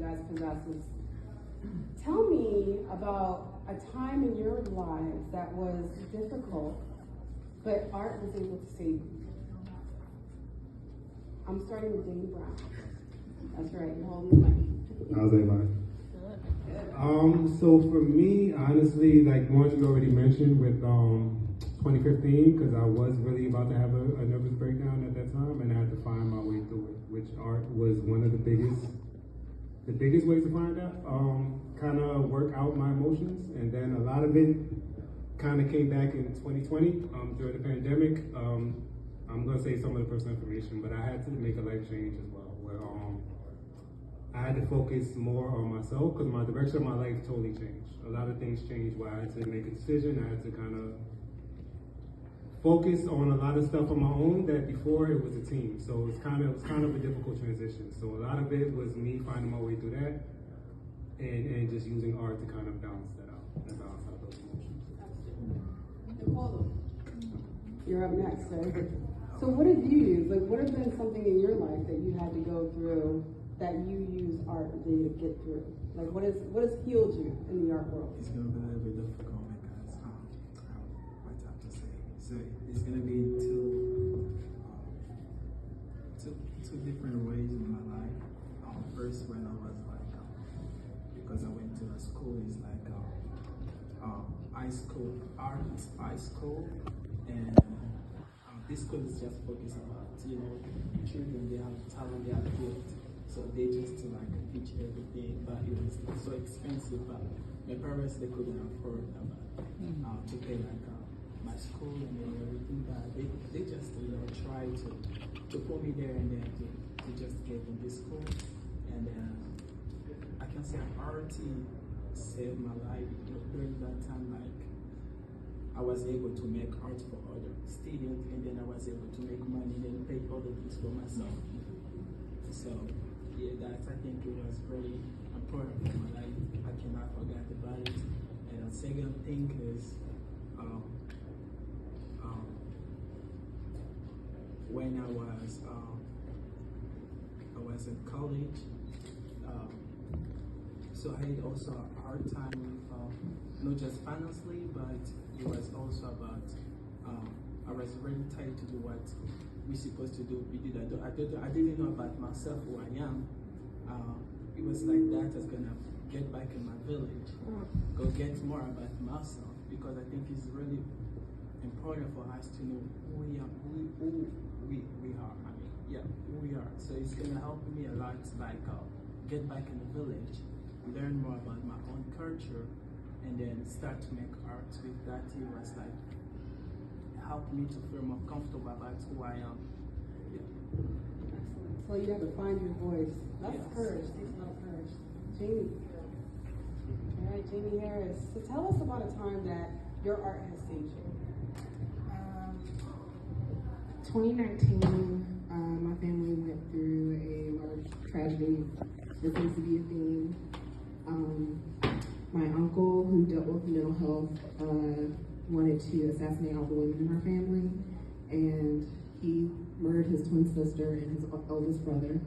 guys possess is, tell me about a time in your lives that was difficult, but art was able to save you. I'm starting with Danny Brown. That's right, you're holding the mic. How's everybody? So for me, honestly, like one you already mentioned with 2015, because I was really about to have a nervous breakdown at that time, and I had to find my way through it, which art was one of the biggest ways to find out, kind of work out my emotions, and then a lot of it kind of came back in 2020 during the pandemic. I'm gonna say some of the personal information, but I had to make a life change as well, where I had to focus more on myself because my direction of my life totally changed. A lot of things changed where I had to make a decision. I had to kind of focus on a lot of stuff on my own that before it was a team. So it's kind of a difficult transition. So a lot of it was me finding my way through that and just using art to kind of balance that out and balance out those emotions. Nicole, you're up next, sir. So what have you used? Like, what has been something in your life that you had to go through that you use art to get through? Like, what has healed you in the art world? It's gonna be a little bit difficult because what I have to say. So it's gonna be two different ways in my life. First, when I was like, because I went to a school, it's like high school art, high school, and this school is just focused about children. They have talent, they have gift. So they just like teach everything, but it was so expensive. But my parents, they couldn't afford to pay like my school and then everything. But they just try to put me there and then to just get in this school. And I can say art saved my life during that time. Like I was able to make art for other students, and then I was able to make money and then pay other things for myself. So. Yeah, I think it was very important for my life. I cannot forget about it. And the second thing is when I was in college, so I had also a hard time with not just financially, but it was also about I was really tired to do what we're supposed to do. I didn't know about myself, who I am. It was like that I was gonna get back in my village, go get more about myself, because I think it's really important for us to know who we are. Who we are. So it's gonna help me a lot, like get back in the village, learn more about my own culture, and then start to make art with that. It was like helped me to feel more comfortable about who I am. Yeah. Excellent. So you have to find your voice. That's courage. Takes a lot of courage. Jamie. All right, Jamie Harris. So tell us about a time that your art has saved you. 2019, my family went through a large tragedy. There seems to be a theme. My uncle, who dealt with mental health, wanted to assassinate all the women in our family, and he murdered his twin sister and his oldest brother.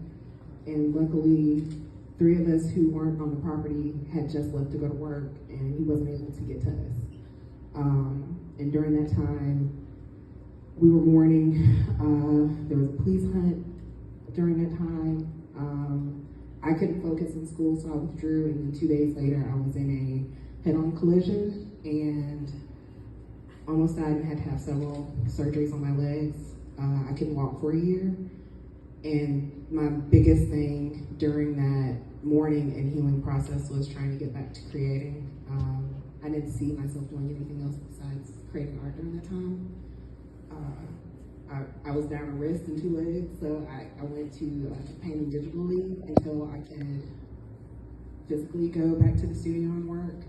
And luckily, 3 of us who weren't on the property had just left to go to work, and he wasn't able to get to us. And during that time, we were mourning. There was a police hunt during that time. I couldn't focus in school, so I withdrew, and then 2 days later, I was in a head-on collision and almost died and had to have several surgeries on my legs. I couldn't walk for a year. And my biggest thing during that mourning and healing process was trying to get back to creating. I didn't see myself doing anything else besides creating art during that time. I was down a wrist and 2 legs, so I went to painting digitally until I could physically go back to the studio and work.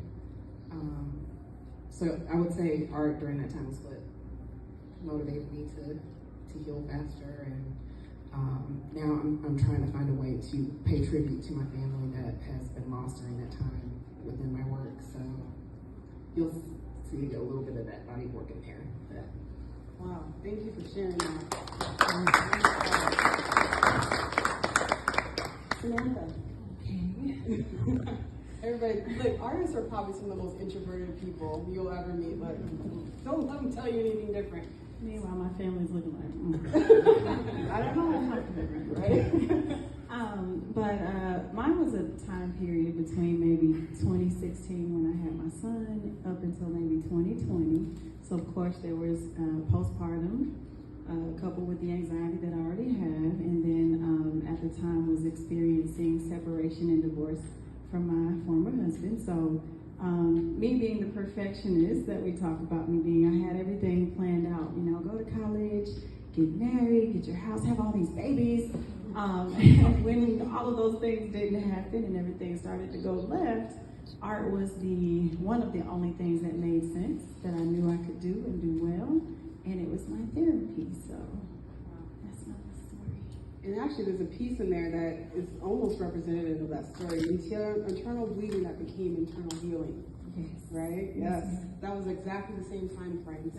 So I would say art during that time was what motivated me to heal faster, and now I'm trying to find a way to pay tribute to my family that has been lost during that time within my work. So you'll see a little bit of that body work in there. Wow, thank you for sharing that. Samantha. Okay. Everybody, like, artists are probably some of the most introverted people you'll ever meet. Like, don't let them tell you anything different. Meanwhile, my family's looking like, I don't know, something different, Right? But mine was a time period between maybe 2016 when I had my son up until maybe 2020. So of course there was postpartum, coupled with the anxiety that I already have, and then at the time was experiencing separation and divorce from my former husband. So me being the perfectionist that we talk about me being, I had everything planned out, you know, go to college, get married, get your house, have all these babies. And when all of those things didn't happen and everything started to go left, art was one of the only things that made sense, that I knew I could do and do well, and it was my therapy. So that's my story. And actually, there's a piece in there that is almost representative of that story. Internal bleeding that became internal healing. Yes. Right? Yes. That was exactly the same time frame.